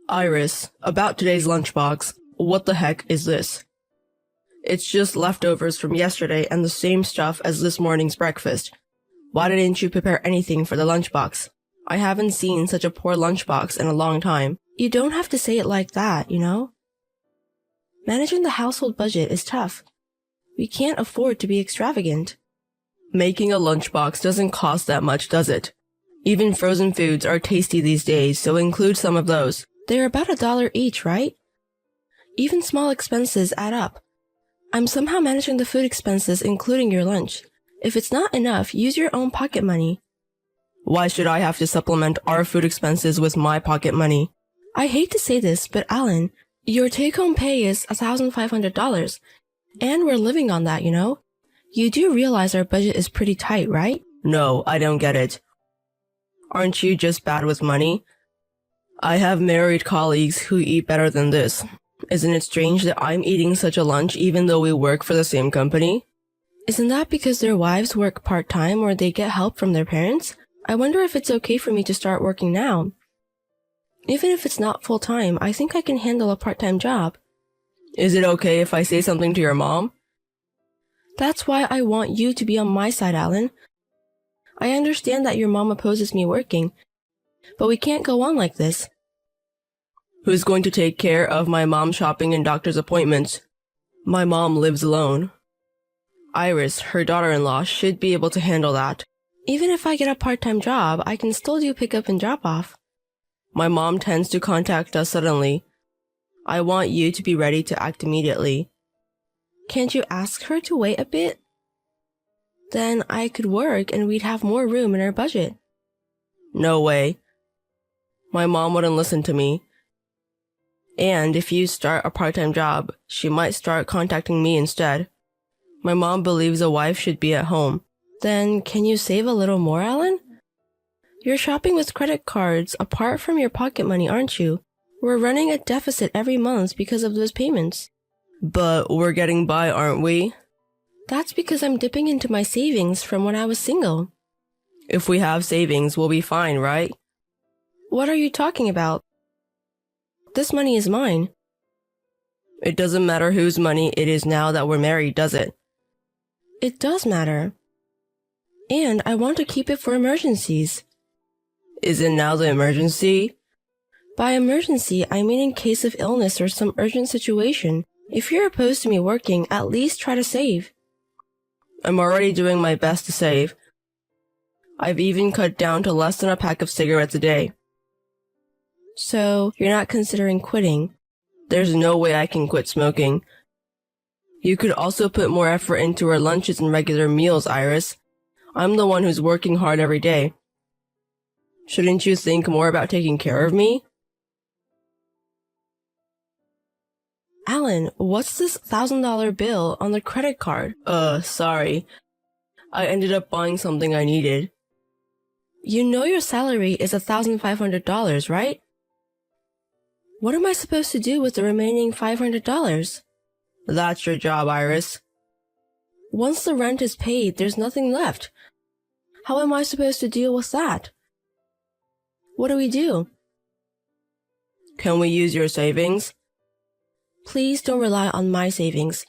Iris, about today's lunchbox. What the heck is this? It's just leftovers from yesterday and the same stuff as this morning's breakfast. Why didn't you prepare anything for the lunchbox? I haven't seen such a poor lunchbox in a long time. You don't have to say it like that, you know? Managing the household budget is tough. We can't afford to be extravagant. Making a lunchbox doesn't cost that much, does it? Even frozen foods are tasty these days, so include some of those. They're about $1 each, right? Even small expenses add up. I'm somehow managing the food expenses, including your lunch. If it's not enough, use your own pocket money. Why should I have to supplement our food expenses with my pocket money? I hate to say this, but Alan, your take-home pay is $1,500, and we're living on that, you know? You do realize our budget is pretty tight, right? No, I don't get it. Aren't you just bad with money? I have married colleagues who eat better than this. Isn't it strange that I'm eating such a lunch even though we work for the same company? Isn't that because their wives work part-time or they get help from their parents? I wonder if it's okay for me to start working now. Even if it's not full-time, I think I can handle a part-time job. Is it okay if I say something to your mom? That's why I want you to be on my side, Alan. I understand that your mom opposes me working, but we can't go on like this. Who's going to take care of my mom shopping and doctor's appointments? My mom lives alone. Iris, her daughter-in-law, should be able to handle that. Even if I get a part-time job, I can still do pick-up and drop-off. My mom tends to contact us suddenly. I want you to be ready to act immediately. Can't you ask her to wait a bit? Then I could work and we'd have more room in our budget. No way. My mom wouldn't listen to me. And if you start a part-time job, she might start contacting me instead. My mom believes a wife should be at home. Then can you save a little more, Alan? You're shopping with credit cards apart from your pocket money, aren't you? We're running a deficit every month because of those payments. But we're getting by, aren't we? That's because I'm dipping into my savings from when I was single. If we have savings, we'll be fine, right? What are you talking about? This money is mine. It doesn't matter whose money it is now that we're married, does it? It does matter. And I want to keep it for emergencies. Is it now the emergency? By emergency, I mean in case of illness or some urgent situation. If you're opposed to me working, at least try to save. I'm already doing my best to save. I've even cut down to less than a pack of cigarettes a day. So, you're not considering quitting? There's no way I can quit smoking. You could also put more effort into our lunches and regular meals, Iris. I'm the one who's working hard every day. Shouldn't you think more about taking care of me? Alan, what's this $1,000 bill on the credit card? Sorry. I ended up buying something I needed. You know your salary is $1,500, right? What am I supposed to do with the remaining $500? That's your job, Iris. Once the rent is paid, there's nothing left. How am I supposed to deal with that? What do we do? Can we use your savings? Please don't rely on my savings.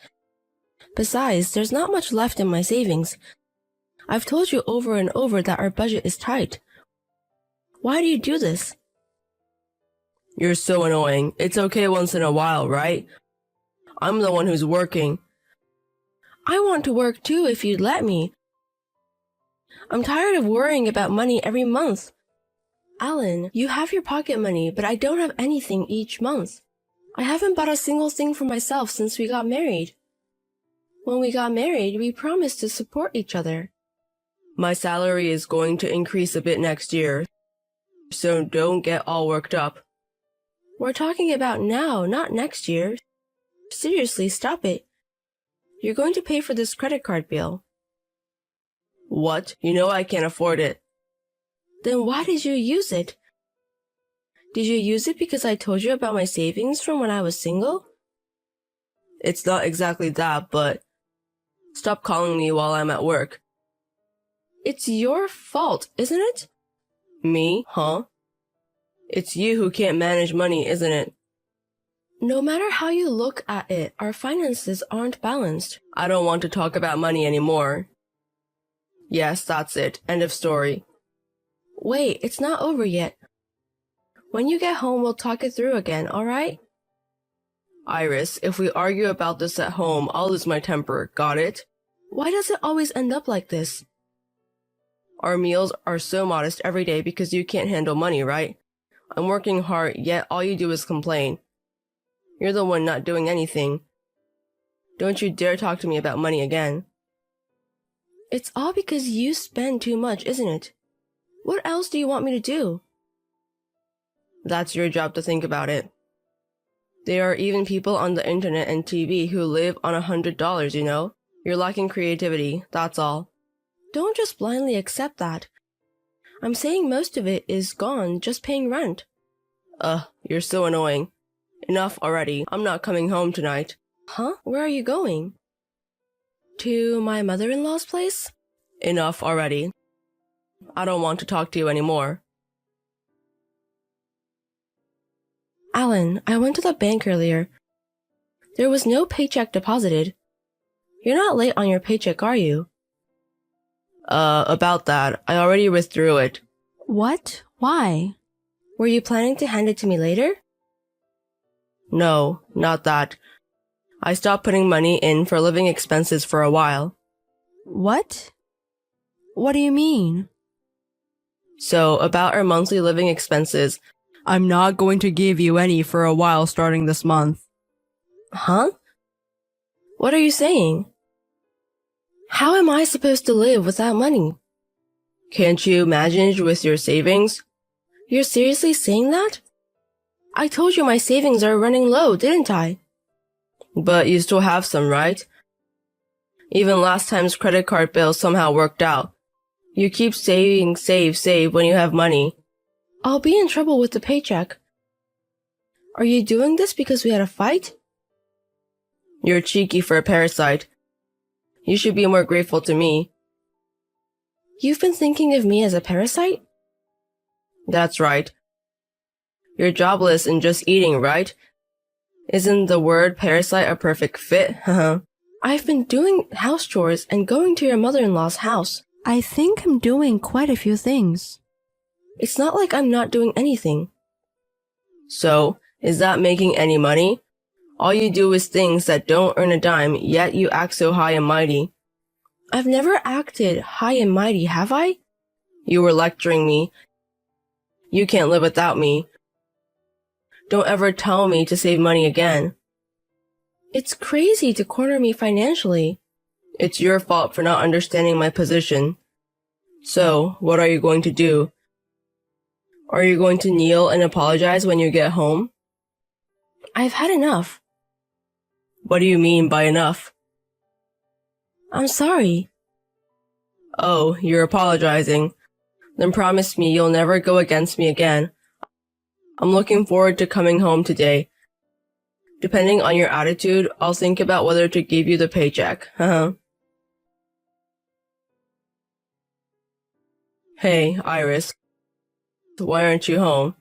Besides, there's not much left in my savings. I've told you over and over that our budget is tight. Why do you do this? You're so annoying. It's okay once in a while, right? I'm the one who's working. I want to work too if you'd let me. I'm tired of worrying about money every month. Alan, you have your pocket money, but I don't have anything each month. I haven't bought a single thing for myself since we got married. When we got married, we promised to support each other. My salary is going to increase a bit next year, so don't get all worked up. We're talking about now, not next year. Seriously, stop it. You're going to pay for this credit card bill. What? You know I can't afford it. Then why did you use it? Did you use it because I told you about my savings from when I was single? It's not exactly that, but stop calling me while I'm at work. It's your fault, isn't it? Me, huh? It's you who can't manage money, isn't it? No matter how you look at it, our finances aren't balanced. I don't want to talk about money anymore. Yes, that's it. End of story. Wait, it's not over yet. When you get home, we'll talk it through again, alright? Iris, if we argue about this at home, I'll lose my temper. Got it? Why does it always end up like this? Our meals are so modest every day because you can't handle money, right? I'm working hard, yet all you do is complain. You're the one not doing anything. Don't you dare talk to me about money again. It's all because you spend too much, isn't it? What else do you want me to do? That's your job to think about it. There are even people on the internet and TV who live on $100, you know? You're lacking creativity, that's all. Don't just blindly accept that. I'm saying most of it is gone just paying rent. You're so annoying. Enough already. I'm not coming home tonight. Huh? Where are you going? To my mother-in-law's place? Enough already. I don't want to talk to you anymore. Alan, I went to the bank earlier. There was no paycheck deposited. You're not late on your paycheck, are you? About that, I already withdrew it. What? Why? Were you planning to hand it to me later? No, not that. I stopped putting money in for living expenses for a while. What? What do you mean? So, about our monthly living expenses, I'm not going to give you any for a while starting this month. Huh? What are you saying? How am I supposed to live without money? Can't you manage with your savings? You're seriously saying that? I told you my savings are running low, didn't I? But you still have some, right? Even last time's credit card bill somehow worked out. You keep saving, save when you have money. I'll be in trouble with the paycheck. Are you doing this because we had a fight? You're cheeky for a parasite. You should be more grateful to me. You've been thinking of me as a parasite? That's right. You're jobless and just eating, right? Isn't the word parasite a perfect fit? I've been doing house chores and going to your mother-in-law's house. I think I'm doing quite a few things. It's not like I'm not doing anything. So, is that making any money? All you do is things that don't earn a dime, yet you act so high and mighty. I've never acted high and mighty, have I? You were lecturing me. You can't live without me. Don't ever tell me to save money again. It's crazy to corner me financially. It's your fault for not understanding my position. So, what are you going to do? Are you going to kneel and apologize when you get home? I've had enough. What do you mean by enough? I'm sorry. Oh, you're apologizing. Then promise me you'll never go against me again. I'm looking forward to coming home today. Depending on your attitude, I'll think about whether to give you the paycheck. Hey, Iris. Why aren't you home?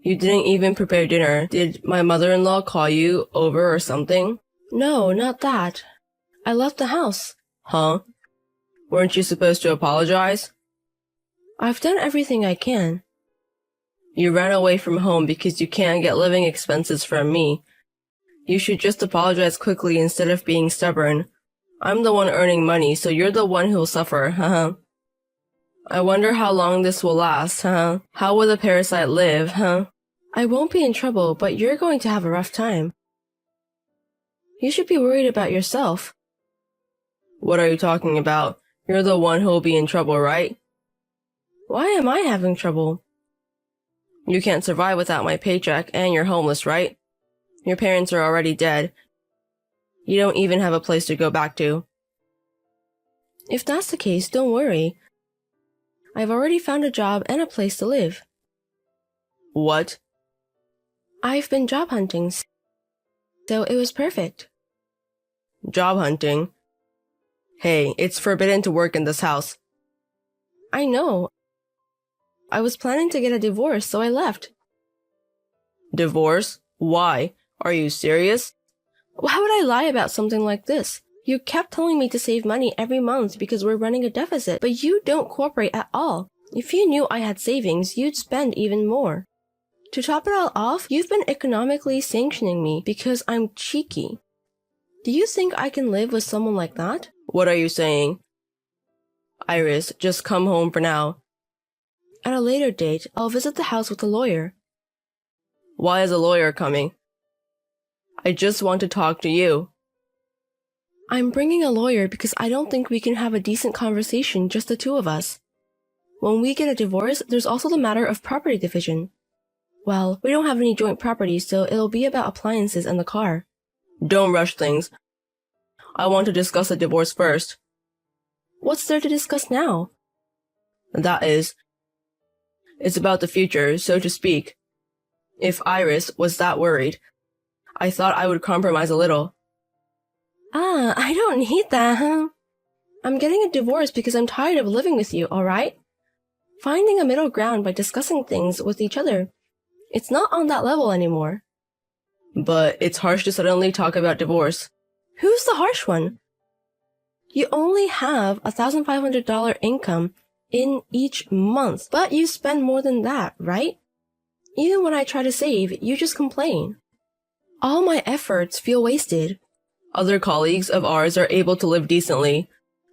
You didn't even prepare dinner. Did my mother-in-law call you over or something? No, not that. I left the house. Huh? Weren't you supposed to apologize? I've done everything I can. You ran away from home because you can't get living expenses from me. You should just apologize quickly instead of being stubborn. I'm the one earning money, so you're the one who'll suffer, I wonder how long this will last, How will the parasite live, I won't be in trouble, but you're going to have a rough time. You should be worried about yourself. What are you talking about? You're the one who'll be in trouble, right? Why am I having trouble? You can't survive without my paycheck, and you're homeless, right? Your parents are already dead. You don't even have a place to go back to. If that's the case, don't worry. I've already found a job and a place to live. What? I've been job hunting, so it was perfect. Job hunting? Hey, it's forbidden to work in this house. I know. I was planning to get a divorce, so I left. Divorce? Why? Are you serious? How would I lie about something like this? You kept telling me to save money every month because we're running a deficit, but you don't cooperate at all. If you knew I had savings, you'd spend even more. To top it all off, you've been economically sanctioning me because I'm cheeky. Do you think I can live with someone like that? What are you saying? Iris, just come home for now. At a later date, I'll visit the house with a lawyer. Why is a lawyer coming? I just want to talk to you. I'm bringing a lawyer because I don't think we can have a decent conversation, just the two of us. When we get a divorce, there's also the matter of property division. Well, we don't have any joint property, so it'll be about appliances and the car. Don't rush things. I want to discuss the divorce first. What's there to discuss now? That is, it's about the future, so to speak. If Iris was that worried, I thought I would compromise a little. I don't need that, huh? I'm getting a divorce because I'm tired of living with you, alright? Finding a middle ground by discussing things with each other. It's not on that level anymore. But it's harsh to suddenly talk about divorce. Who's the harsh one? You only have $1,500 income in each month, but you spend more than that, right? Even when I try to save, you just complain. All my efforts feel wasted. Other colleagues of ours are able to live decently.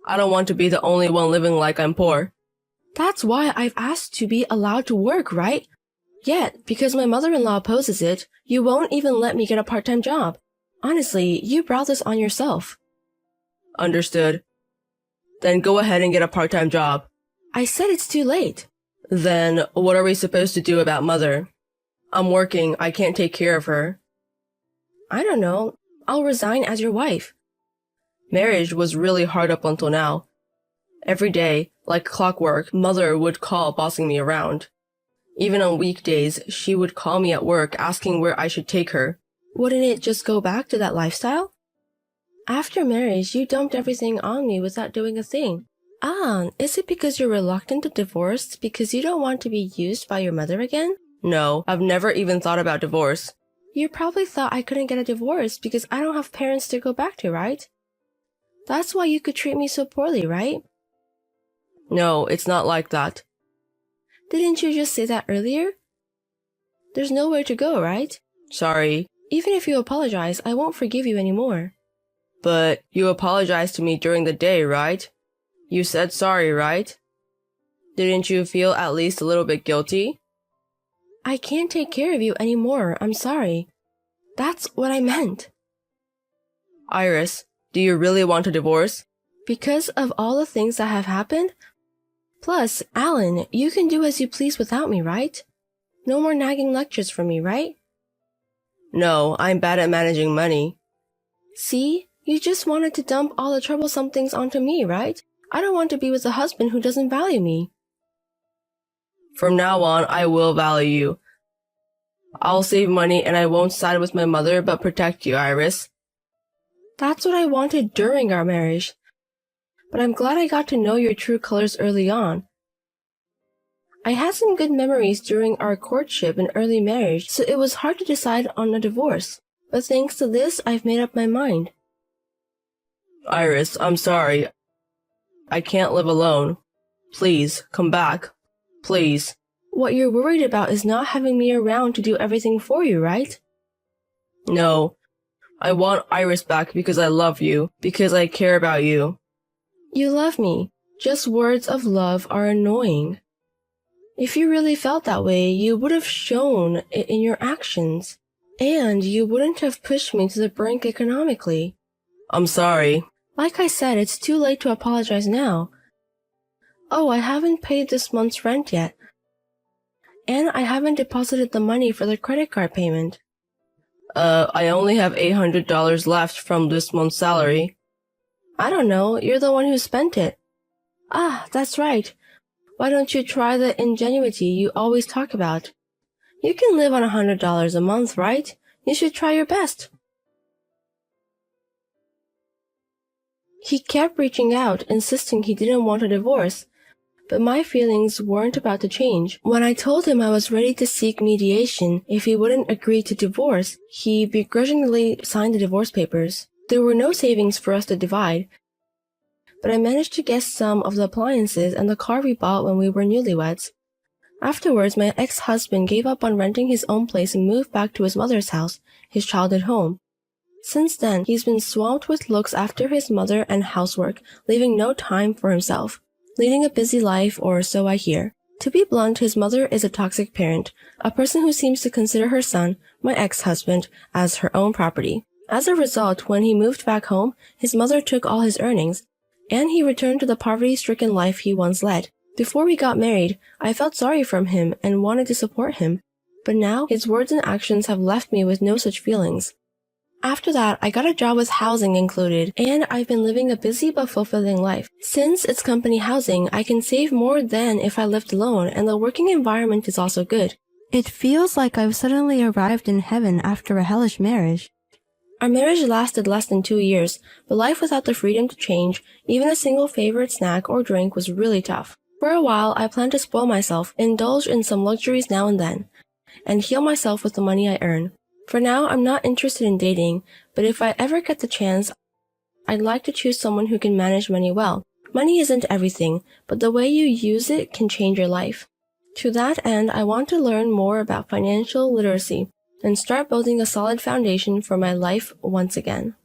I don't want to be the only one living like I'm poor. That's why I've asked to be allowed to work, right? Yet, because my mother-in-law opposes it, you won't even let me get a part-time job. Honestly, you brought this on yourself. Understood. Then go ahead and get a part-time job. I said it's too late. Then what are we supposed to do about Mother? I'm working, I can't take care of her. I don't know. I'll resign as your wife. Marriage was really hard up until now. Every day, like clockwork, Mother would call bossing me around. Even on weekdays, she would call me at work asking where I should take her. Wouldn't it just go back to that lifestyle? After marriage, you dumped everything on me without doing a thing. Is it because you're reluctant to divorce because you don't want to be used by your mother again? No, I've never even thought about divorce. You probably thought I couldn't get a divorce because I don't have parents to go back to, right? That's why you could treat me so poorly, right? No, it's not like that. Didn't you just say that earlier? There's nowhere to go, right? Sorry. Even if you apologize, I won't forgive you anymore. But you apologized to me during the day, right? You said sorry, right? Didn't you feel at least a little bit guilty? I can't take care of you anymore, I'm sorry. That's what I meant. Iris, do you really want a divorce? Because of all the things that have happened? Plus, Alan, you can do as you please without me, right? No more nagging lectures from me, right? No, I'm bad at managing money. See? You just wanted to dump all the troublesome things onto me, right? I don't want to be with a husband who doesn't value me. From now on, I will value you. I'll save money and I won't side with my mother but protect you, Iris. That's what I wanted during our marriage. But I'm glad I got to know your true colors early on. I had some good memories during our courtship and early marriage, so it was hard to decide on a divorce. But thanks to this, I've made up my mind. Iris, I'm sorry. I can't live alone. Please, come back. Please. What you're worried about is not having me around to do everything for you, right? No. I want Iris back because I love you, because I care about you. You love me. Just words of love are annoying. If you really felt that way, you would have shown it in your actions. And you wouldn't have pushed me to the brink economically. I'm sorry. Like I said, it's too late to apologize now. Oh, I haven't paid this month's rent yet. And I haven't deposited the money for the credit card payment. I only have $800 left from this month's salary. I don't know, you're the one who spent it. Ah, that's right. Why don't you try the ingenuity you always talk about? You can live on $100 a month, right? You should try your best. He kept reaching out, insisting he didn't want a divorce, But my feelings weren't about to change. When I told him I was ready to seek mediation if he wouldn't agree to divorce, he begrudgingly signed the divorce papers. There were no savings for us to divide, but I managed to get some of the appliances and the car we bought when we were newlyweds. Afterwards, my ex-husband gave up on renting his own place and moved back to his mother's house, his childhood home. Since then, he's been swamped with looks after his mother and housework, leaving no time for himself. Leading a busy life, or so I hear. To be blunt, his mother is a toxic parent, a person who seems to consider her son, my ex-husband, as her own property. As a result, when he moved back home, his mother took all his earnings, and he returned to the poverty-stricken life he once led. Before we got married, I felt sorry for him and wanted to support him, but now his words and actions have left me with no such feelings. After that, I got a job with housing included, and I've been living a busy but fulfilling life. Since it's company housing, I can save more than if I lived alone, and the working environment is also good. It feels like I've suddenly arrived in heaven after a hellish marriage. Our marriage lasted less than 2 years, but life without the freedom to change, even a single favorite snack or drink, was really tough. For a while, I planned to spoil myself, indulge in some luxuries now and then, and heal myself with the money I earn. For now, I'm not interested in dating, but if I ever get the chance, I'd like to choose someone who can manage money well. Money isn't everything, but the way you use it can change your life. To that end, I want to learn more about financial literacy and start building a solid foundation for my life once again.